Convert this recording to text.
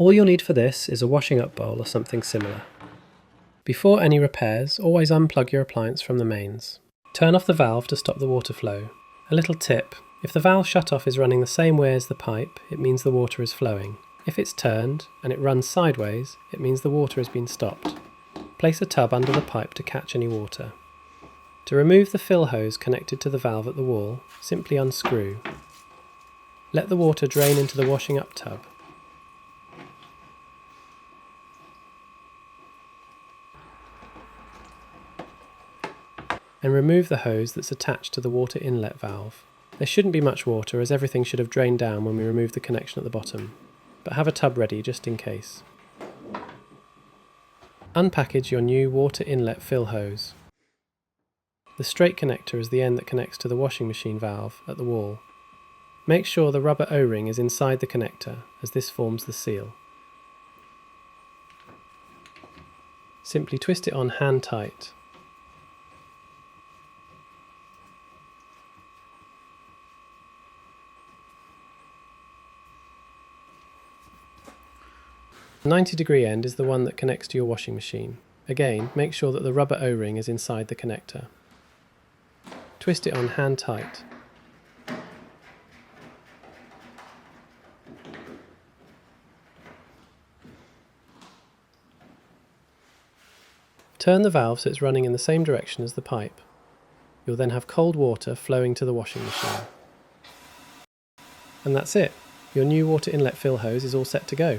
All you'll need for this is a washing up bowl or something similar. Before any repairs, always unplug your appliance from the mains. Turn off the valve to stop the water flow. A little tip: if the valve shut-off is running the same way as the pipe, it means the water is flowing. If it's turned and it runs sideways, it means the water has been stopped. Place a tub under the pipe to catch any water. To remove the fill hose connected to the valve at the wall, simply unscrew. Let the water drain into the washing up tub. And remove the hose that's attached to the water inlet valve. There shouldn't be much water, as everything should have drained down when we removed the connection at the bottom, but have a tub ready just in case. Unpackage your new water inlet fill hose. The straight connector is the end that connects to the washing machine valve at the wall. Make sure the rubber O-ring is inside the connector, as this forms the seal. Simply twist it on hand tight. The 90-degree end is the one that connects to your washing machine. Again, make sure that the rubber O-ring is inside the connector. Twist it on hand tight. Turn the valve so it's running in the same direction as the pipe. You'll then have cold water flowing to the washing machine. And that's it. Your new water inlet fill hose is all set to go.